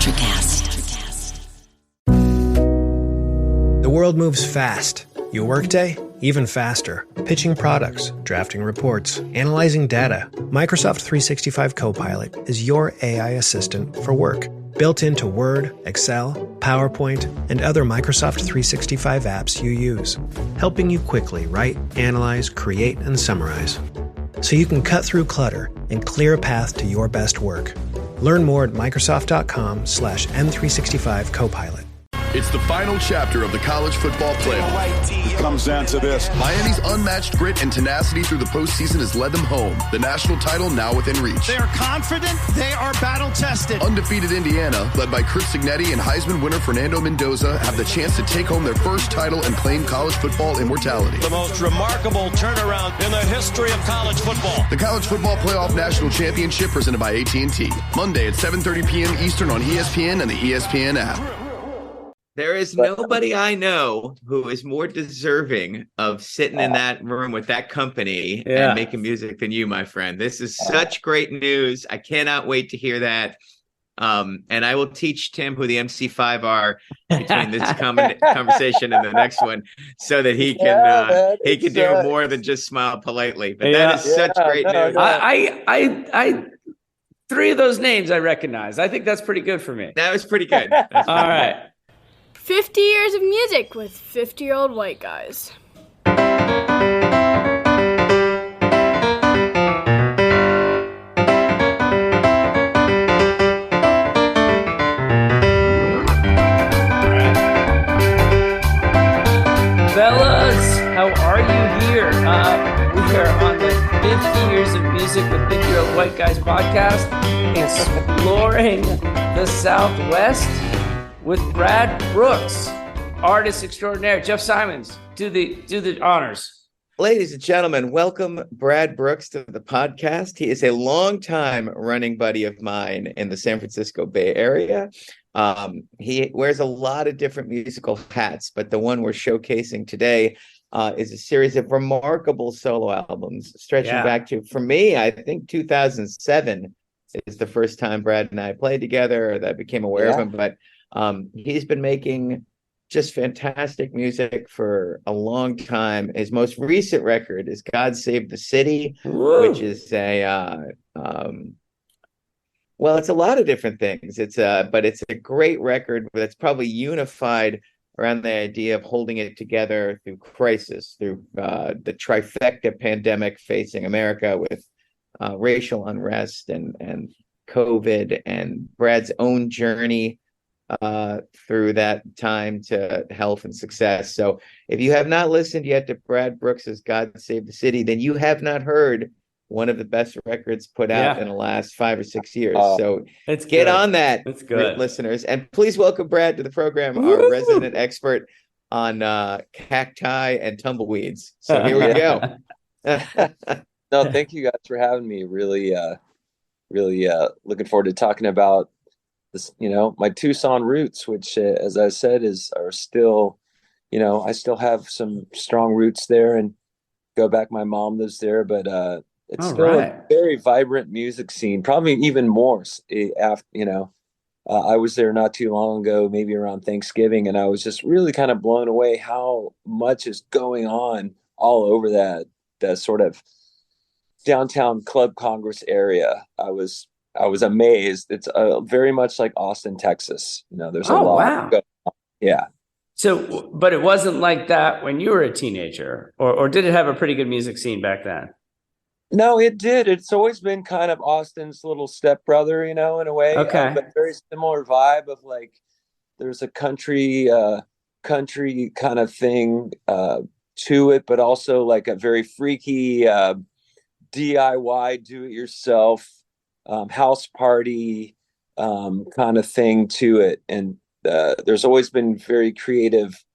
Electrocast. The world moves fast. Your workday, even faster. Pitching products, drafting reports, analyzing data. Microsoft 365 Copilot is your AI assistant for work. Built into Word, Excel, PowerPoint, and other Microsoft 365 apps you use. Helping you quickly write, analyze, create, and summarize. So you can cut through clutter and clear a path to your best work. Learn more at Microsoft.com/M365 Copilot. It's the final chapter of the college football playoff. It comes down to this. Miami's unmatched grit and tenacity through the postseason has led them home. The national title now within reach. They are confident. They are battle-tested. Undefeated Indiana, led by Chris Signetti and Heisman winner Fernando Mendoza, have the chance to take home their first title and claim college football immortality. The most remarkable turnaround in the history of college football. The College Football Playoff National Championship presented by AT&T. Monday at 7:30 p.m. Eastern on ESPN and the ESPN app. There is nobody I know who is more deserving of sitting in that room with that company and making music than you, my friend. This is such great news. I cannot wait to hear that. And I will teach Tim who the MC5 are between this conversation and the next one, so that he can do more than just smile politely. But that is such great news. I three of those names I recognize. I think that's pretty good for me. That was pretty good. All right. 50 years of music with 50-year-old white guys. Fellas, how are you here? We are on the 50 Years of Music with 50-Year-Old White Guys podcast, exploring the Southwest with Brad Brooks, artist extraordinaire. Jeff Simons, do the honors. Ladies and gentlemen, welcome Brad Brooks to the podcast. He is a longtime running buddy of mine in the San Francisco Bay Area. He wears a lot of different musical hats, but the one we're showcasing today is a series of remarkable solo albums stretching back to, for me, I think 2007 is the first time Brad and I played together, or that I became aware of him. But he's been making just fantastic music for a long time. His most recent record is God Save the City, which is it's a lot of different things. But it's a great record that's probably unified around the idea of holding it together through crisis, through the trifecta pandemic facing America with racial unrest and COVID, and Brad's own journey through that time to health and success. So if you have not listened yet to Brad Brooks's God Save the City, then you have not heard one of the best records put out in the last 5 or 6 years. So get on that, listeners. And please welcome Brad to the program, our resident expert on cacti and tumbleweeds. So here we go. No, thank you guys for having me. Really looking forward to talking about this, my Tucson roots, which, as I said, are still, I still have some strong roots there, and go back. My mom lives there, but it's still a very vibrant music scene. Probably even more after, I was there not too long ago, maybe around Thanksgiving, and I was just really kind of blown away how much is going on all over that sort of downtown Club Congress area. I was amazed. It's very much like Austin, Texas. There's a lot. Wow. Yeah. So, but it wasn't like that when you were a teenager, or did it have a pretty good music scene back then? No, it did. It's always been kind of Austin's little stepbrother, in a way. Okay. But very similar vibe of like, there's a country kind of thing to it, but also like a very freaky DIY, do-it-yourself house party kind of thing to it. And there's always been very creative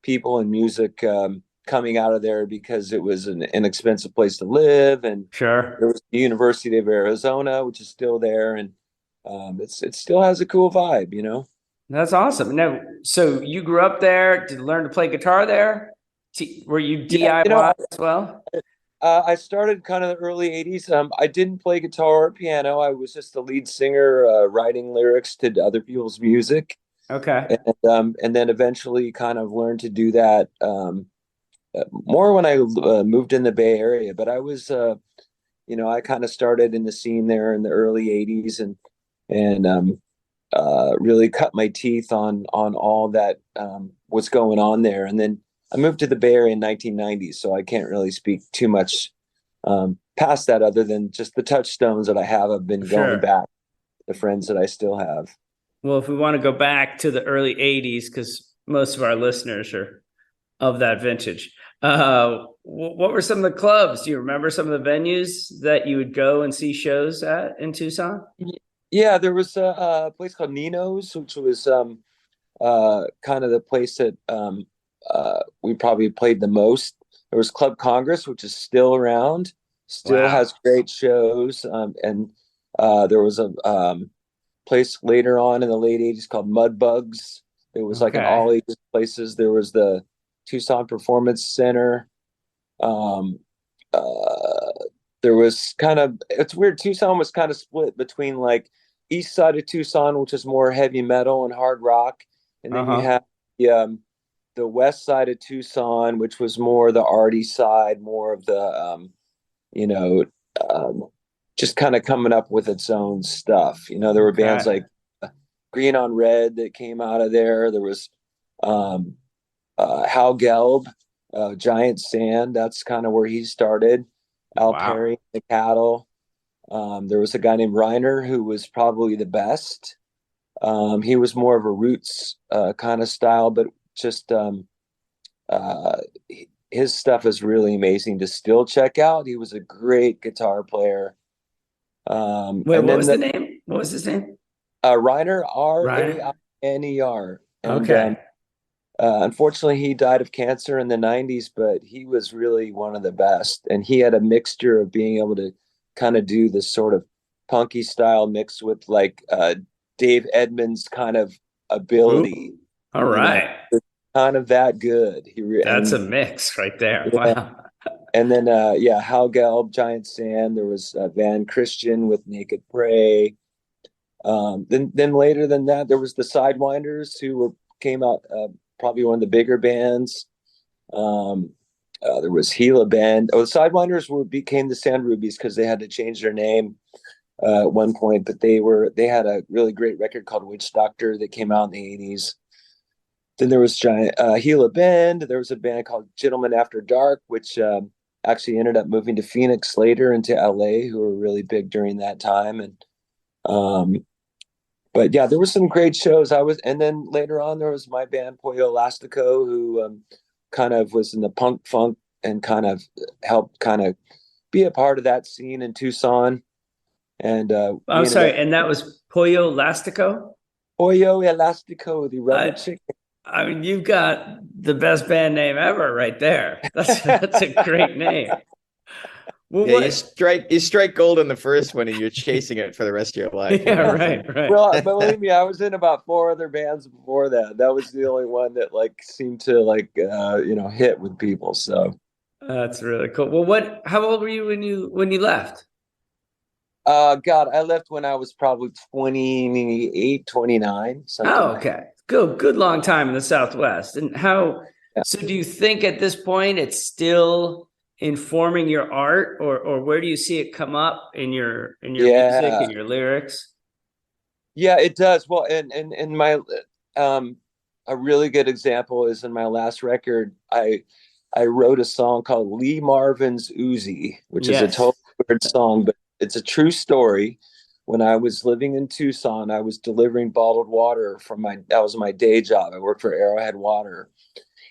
people and music coming out of there because it was an inexpensive place to live. And there was the University of Arizona, which is still there. And it still has a cool vibe, That's awesome. Now, so you grew up there, did you learn to play guitar there? Were you DIY as well? I started kind of the early 80s. I didn't play guitar or piano. I was just the lead singer, writing lyrics to other people's music. Okay. And then eventually kind of learned to do that more when I moved in the Bay Area. But I was, I kind of started in the scene there in the early 80s and really cut my teeth on all that was going on there. And then I moved to the Bay Area in 1990, so I can't really speak too much past that other than just the touchstones that I have. I've been going back, the friends that I still have. Well, if we want to go back to the early 80s, because most of our listeners are of that vintage, what were some of the clubs? Do you remember some of the venues that you would go and see shows at in Tucson? Yeah, there was a place called Nino's, which was kind of the place that we probably played the most. There was Club Congress, which is still around, still has great shows. And there was a place later on in the late 80s called Mudbugs. It was like an all ages places. There was the Tucson Performance Center. There was it's weird. Tucson was kind of split between like east side of Tucson, which is more heavy metal and hard rock. And then you have the west side of Tucson, which was more the arty side, more of the, just kind of coming up with its own stuff. There were bands like Green on Red that came out of there. There was Hal Gelb, Giant Sand. That's kind of where he started. Al Perry, the Cattle. There was a guy named Reiner who was probably the best. He was more of a roots kind of style, but just his stuff is really amazing to still check out. He was a great guitar player. Wait, what was the name? What was his name? Reiner, R-A-I-N-E-R. And, unfortunately, he died of cancer in the 90s, but he was really one of the best. And he had a mixture of being able to kind of do this sort of punky style mixed with like Dave Edmunds kind of ability. Ooh. All right. Kind of that good. That's a mix right there. Yeah. Wow. And then, Hal Gelb, Giant Sand. There was Van Christian with Naked Prey. Then later than that, there was the Sidewinders, who came out probably one of the bigger bands. There was Gila Band. The Sidewinders became the Sand Rubies because they had to change their name at one point. But they had a really great record called Witch Doctor that came out in the 80s. Then there was Gila Band. There was a band called Gentlemen After Dark, which actually ended up moving to Phoenix later into LA, who were really big during that time. And but yeah, there were some great shows. And then later on there was my band Pollo Elastico, who kind of was in the punk funk and kind of helped kind of be a part of that scene in Tucson. And I'm sorry, and that was Pollo Elastico? Pollo Elastico, the rubber chicken. I mean, you've got the best band name ever right there. That's a great name. Well, yeah, you strike gold on the first one and you're chasing it for the rest of your life. Yeah, right. Well, believe me, I was in about 4 other bands before that. That was the only one that seemed to hit with people. So that's really cool. Well, how old were you when you left? God, I left when I was probably 28, 29. Okay. Good long time in the Southwest. And so do you think at this point it's still informing your art, or where do you see it come up in your music and your lyrics? Yeah, it does. Well, and my a really good example is in my last record, I wrote a song called Lee Marvin's Uzi, which is a totally weird song, but it's a true story. When I was living in Tucson, I was delivering bottled water that was my day job. I worked for Arrowhead Water.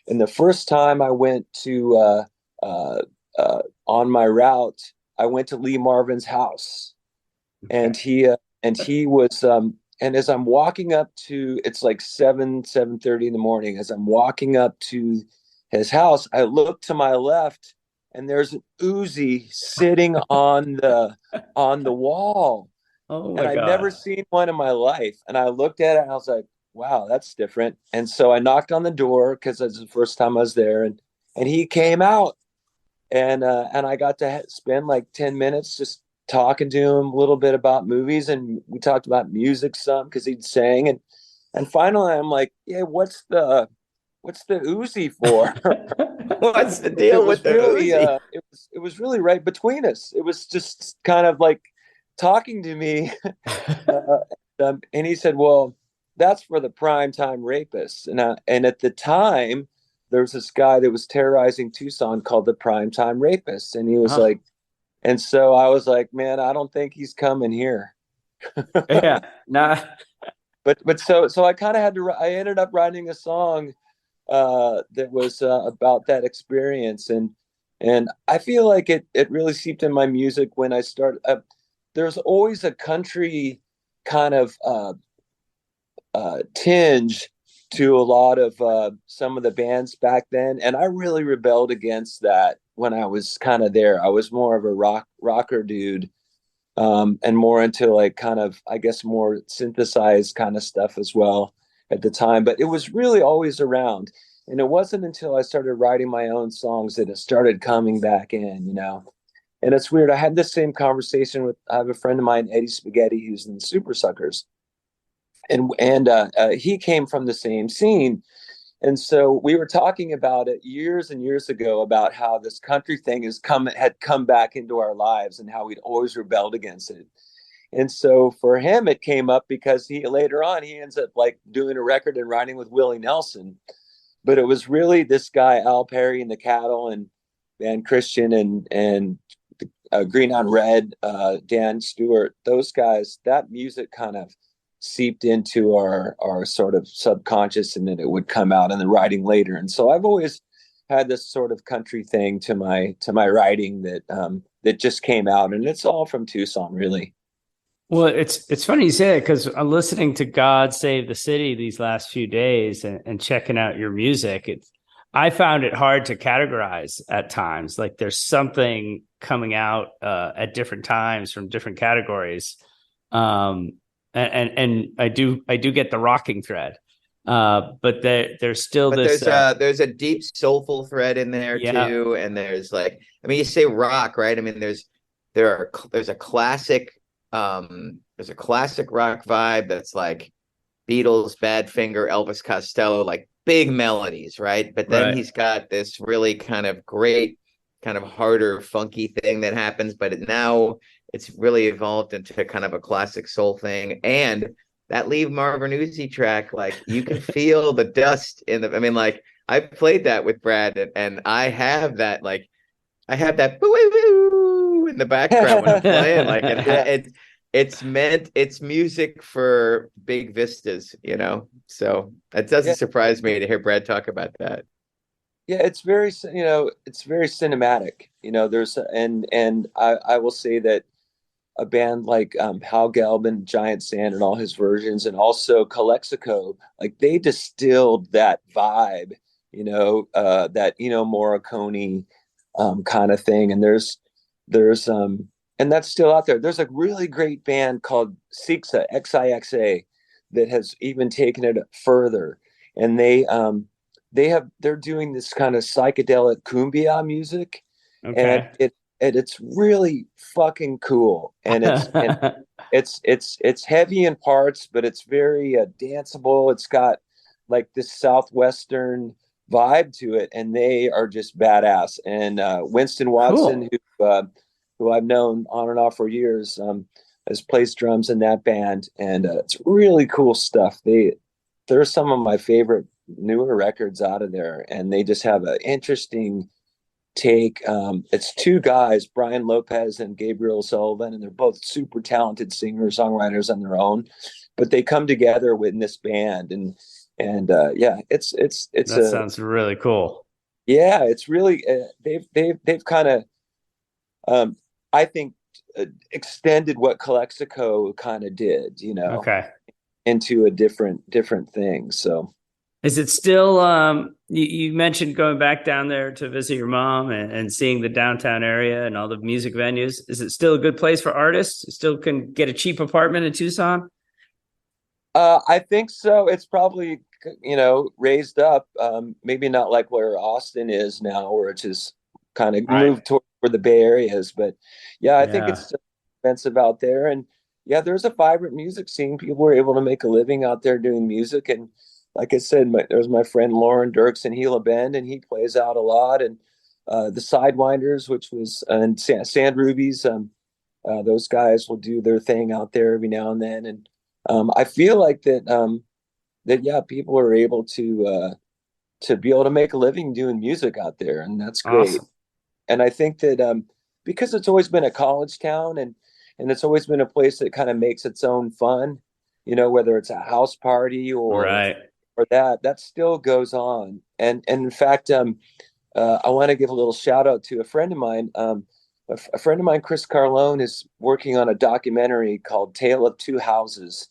And the first time I went to, on my route, I went to Lee Marvin's house. And he was, and as I'm walking up to, it's like 7:30 in the morning. As I'm walking up to his house, I look to my left and there's an Uzi sitting on the wall. Oh, and I'd never seen one in my life. And I looked at it and I was like, wow, that's different. And so I knocked on the door because it was the first time I was there. And he came out and I got to spend like 10 minutes just talking to him a little bit about movies, and we talked about music some because he'd sang, and finally I'm like, yeah, what's the Uzi for? What's the It deal with was the really Uzi? it was really right between us. It was just kind of like talking to me. And he said, well, that's for the primetime rapists. And at the time, there was this guy that was terrorizing Tucson called the primetime rapist. And he was like, and so I was like, man, I don't think he's coming here. Yeah. Nah. But so I kind of I ended up writing a song that was about that experience. And I feel like it really seeped in my music when I started. There's always a country kind of tinge to a lot of some of the bands back then, and I really rebelled against that when I was kind of there. I was more of a rocker dude, and more into like kind of, I guess, more synthesized kind of stuff as well at the time. But it was really always around, and it wasn't until I started writing my own songs that it started coming back in, you know. And it's weird. I had this same conversation with, I have a friend of mine, Eddie Spaghetti, who's in the Super Suckers, and he came from the same scene. And so we were talking about it years and years ago about how this country thing had come back into our lives and how we'd always rebelled against it. And so for him, it came up because he later on he ends up like doing a record and writing with Willie Nelson. But it was really this guy Al Perry and the Cattle and Christian and Green on Red, Dan Stewart, those guys. That music kind of seeped into our sort of subconscious, and then it would come out in the writing later. And so I've always had this sort of country thing to my writing that just came out, and it's all from Tucson, really. Well, it's funny you say it because I'm listening to God Save the City these last few days and checking out your music. I found it hard to categorize at times. Like there's something coming out at different times from different categories. And I do get the rocking thread. But there's still this there's a deep soulful thread in there too. And there's like, I mean, you say rock, right? I mean, there's a classic rock vibe that's like Beatles, Badfinger, Elvis Costello, like big melodies, right? But then he's got this really kind of great, kind of harder, funky thing that happens. But now it's really evolved into kind of a classic soul thing. And that Lee Marvin Uzi track, like you can feel the dust in the. I mean, like I played that with Brad, and I have that boo in the background when I'm playing. Like it's music for big vistas, you know. So it doesn't surprise me to hear Brad talk about that. Yeah, it's very cinematic. You know, and I will say that a band like Hal Gelb, Giant Sand, and all his versions, and also Calexico, like they distilled that vibe, you know, that Morricone kind of thing. And there's and that's still out there. There's a really great band called Xixa, Xixa, that has even taken it further, and they're doing this kind of psychedelic cumbia music, and it's really fucking cool, and it's heavy in parts, but it's very danceable. It's got like this southwestern vibe to it, and they are just badass. And Winston Watson, who I've known on and off for years, has plays drums in that band, and it's really cool stuff. They're some of my favorite newer records out of there, and they just have an interesting take. It's two guys, Brian Lopez and Gabriel Sullivan, and they're both super talented singers, songwriters on their own, but they come together in this band, and that sounds really cool. Yeah, it's really they've kind of I think extended what Calexico kind of did, you know, into a different thing. So is it still you mentioned going back down there to visit your mom and seeing the downtown area and all the music venues? Is it still a good place for artists? Still can get a cheap apartment in Tucson? I think so. It's probably, raised up. Maybe not like where Austin is now, where it's just kind of move toward where the Bay Area is. But yeah, I think it's just expensive out there. And yeah, there's a vibrant music scene. People were able to make a living out there doing music. And like I said, there's my friend Lauren Dirks in Gila Bend, and he plays out a lot. And the Sidewinders, which was and Sand Rubies, those guys will do their thing out there every now and then. And I feel like that yeah, people are able to be able to make a living doing music out there, and that's great. Awesome. And I think that because it's always been a college town, and it's always been a place that kind of makes its own fun, whether it's a house party or that still goes on. And in fact, I want to give a little shout out to a friend of mine. A friend of mine, Chris Carlone, is working on a documentary called Tale of Two Houses.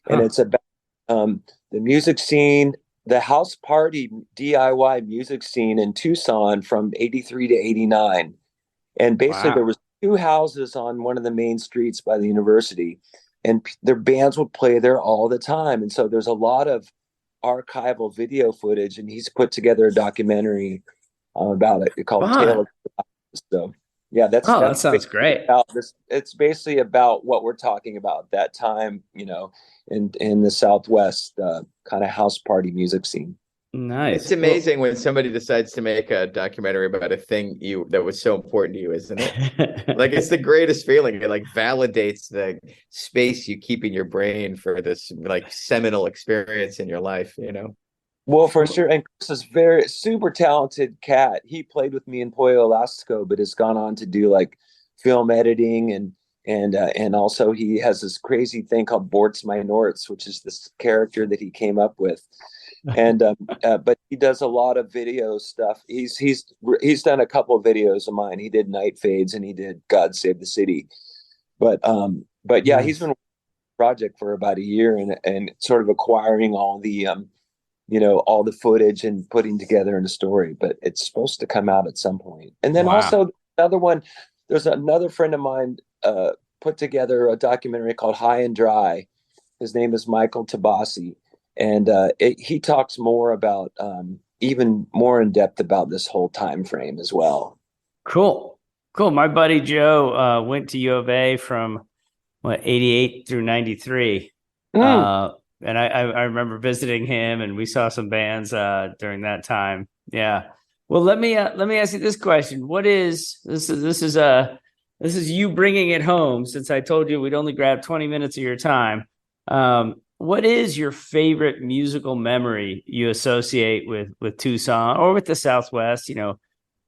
And it's about the music scene, the house party DIY music scene in Tucson from 83 to 89. And basically there was two houses on one of the main streets by the university, and their bands would play there all the time. And so there's a lot of archival video footage, and he's put together a documentary about it called Tale of Two Houses. So yeah, that sounds great. It's basically about what we're talking about that time, in the Southwest kind of house party music scene. Nice. It's amazing when somebody decides to make a documentary about a thing that was so important to you, isn't it? Like, it's the greatest feeling. It like validates the space you keep in your brain for this like seminal experience in your life, Well, for sure. And Chris is very super talented cat. He played with me in Pollo Elastico, but has gone on to do like film editing and also he has this crazy thing called Borts My Norts, which is this character that he came up with. And but he does a lot of video stuff. He's done a couple of videos of mine. He did Night Fades and he did God Save the City. But yeah, he's been working on the project for about a year and sort of acquiring all the all the footage and putting together in a story. But it's supposed to come out at some point. And then also another one. There's another friend of mine put together a documentary called High and Dry. His name is Michael Tabasi. And he talks more about even more in depth about this whole time frame as well. Cool. My buddy Joe went to U of A from 88 through 93. And I remember visiting him, and we saw some bands during that time. Yeah. Well, let me ask you this question. What is this is you bringing it home, since I told you we'd only grab 20 minutes of your time. What is your favorite musical memory you associate with Tucson or with the Southwest,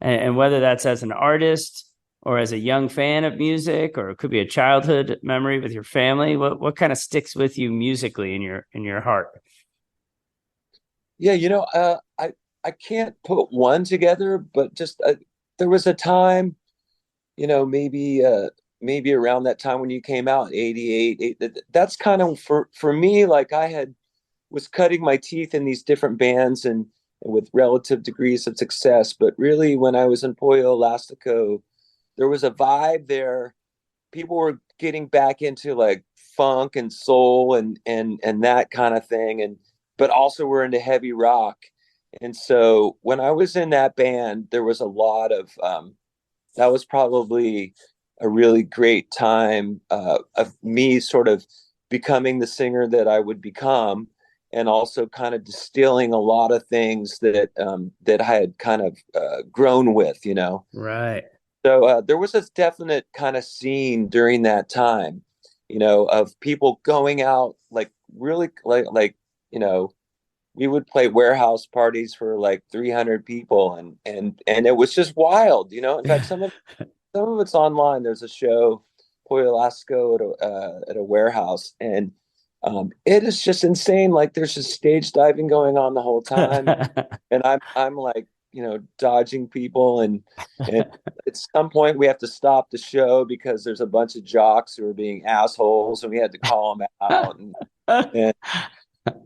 and whether that's as an artist or as a young fan of music, or it could be a childhood memory with your family? What kind of sticks with you musically in your heart? Yeah, I can't put one together, but just there was a time, maybe around that time when you came out, 88, that's kind of for me, like was cutting my teeth in these different bands and with relative degrees of success. But really, when I was in Pollo Elastico, there was a vibe there. People were getting back into like funk and soul and that kind of thing. But also we're into heavy rock. And so when I was in that band, there was a lot of, that was probably a really great time of me sort of becoming the singer that I would become, and also kind of distilling a lot of things that I had kind of grown with, Right. So there was this definite kind of scene during that time, of people going out, like really like we would play warehouse parties for like 300 people, and it was just wild, In fact, some of it's online. There's a show, Pollo Elastico, at a warehouse, and it is just insane. Like, there's just stage diving going on the whole time, and I'm like, dodging people, and at some point we have to stop the show because there's a bunch of jocks who are being assholes, and we had to call them out.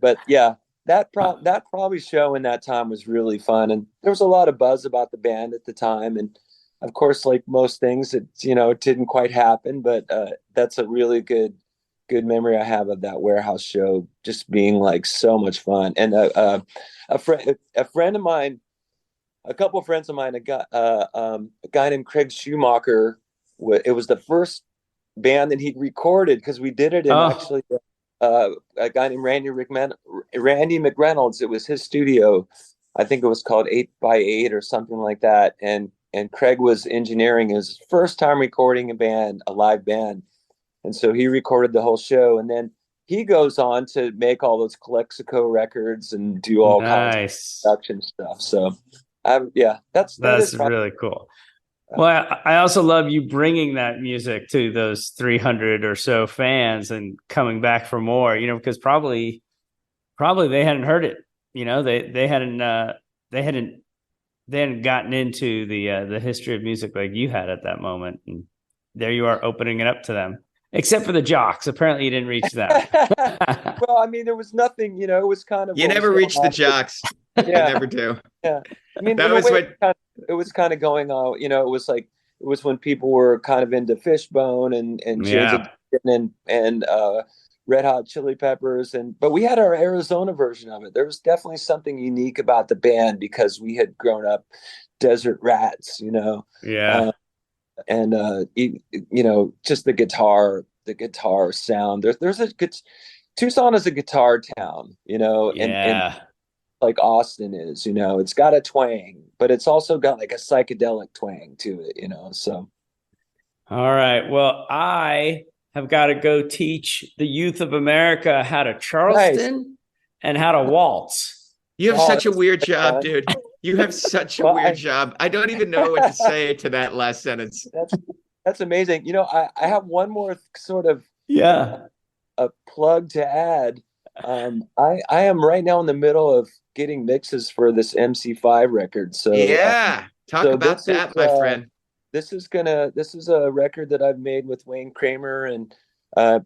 But yeah, that probably show in that time was really fun, and there was a lot of buzz about the band at the time, and of course, like most things, it didn't quite happen, but that's a really good memory I have of that warehouse show, just being like so much fun. And a friend of mine a couple of friends of mine, a guy named Craig Schumacher. It was the first band that he recorded, because we did it in actually a guy named Randy McReynolds. It was his studio. I think it was called 8x8 or something like that. And Craig was engineering his first time recording a live band. And so he recorded the whole show. And then he goes on to make all those Calexico records and do all kinds of production stuff. So that's really cool. Well, I also love you bringing that music to those 300 or so fans and coming back for more, because probably they hadn't heard it. They hadn't gotten into the history of music like you had at that moment. And there you are opening it up to them, except for the jocks. Apparently you didn't reach them. Well, I mean, there was nothing, it was kind of, you never reach the jocks. You never do. Yeah. I mean, that was what it was kind of going on, it was when people were kind of into Fishbone and James and Red Hot Chili Peppers, but we had our Arizona version of it. There was definitely something unique about the band because we had grown up desert rats, Yeah. Just the guitar sound. There's a good Tucson is a guitar town, and like Austin is, it's got a twang, but it's also got like a psychedelic twang to it, so. All right. Well, I have got to go teach the youth of America how to Charleston and how to waltz. You have such a weird job, dude. You have such a weird job. I don't even know what to say to that last sentence. That's amazing. I have one more sort of a plug to add. I am right now in the middle of getting mixes for this MC5 record. So talk about that, my friend. This is a record that I've made with Wayne Kramer and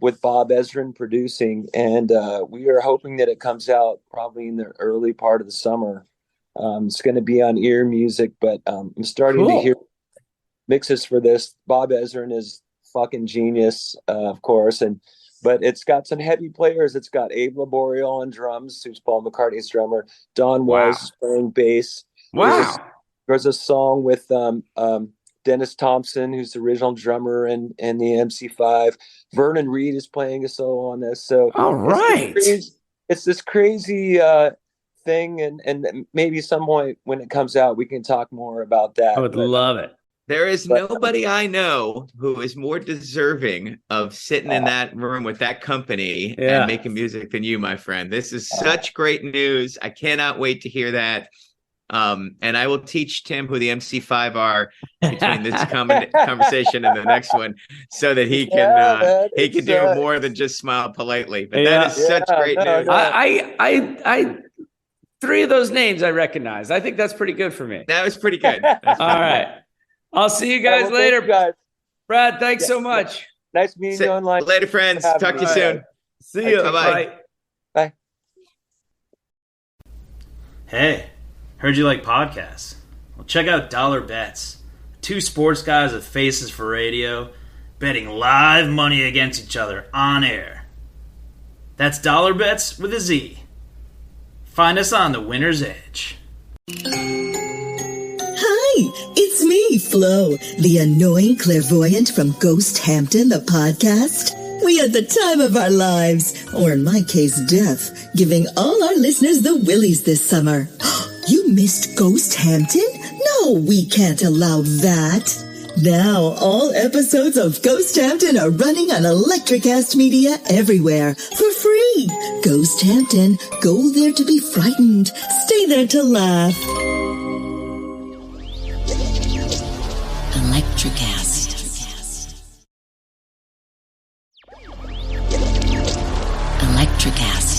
with Bob Ezrin producing, and we are hoping that it comes out probably in the early part of the summer. It's going to be on Ear Music, but I'm starting to hear mixes for this. Bob Ezrin is fucking genius, of course, but it's got some heavy players. It's got Abe Laboriel on drums, who's Paul McCartney's drummer. Don Wells playing bass. Wow. There's a song with Dennis Thompson, who's the original drummer and the MC5. Vernon Reed is playing a solo on this. So all right, it's this crazy thing, and maybe some point when it comes out, we can talk more about that. I would love it. There is nobody I know who is more deserving of sitting in that room with that company and making music than you, my friend. This is such great news. I cannot wait to hear that. And I will teach Tim who the MC5 are between this conversation and the next one, so that he can do more than just smile politely. But that is such great news. I 3 of those names I recognize. I think that's pretty good for me. That was pretty good. All right. I'll see you guys later. You guys. Brad, thanks so much. Nice meeting you online. Later, friends. Talk to you soon. See you. Bye-bye. Bye. Hey, heard you like podcasts. Well, check out Dollar Bets. 2 sports guys with faces for radio, betting live money against each other on air. That's Dollar Bets with a Z. Find us on the Winner's Edge. Hi, it's me, Flo, the annoying clairvoyant from Ghost Hampton, the podcast. We had the time of our lives, or in my case, death, giving all our listeners the willies this summer. You missed Ghost Hampton? No, we can't allow that. Now, all episodes of Ghost Hampton are running on Electricast Media everywhere for free. Ghost Hampton, go there to be frightened. Stay there to laugh. Electricast. Electricast.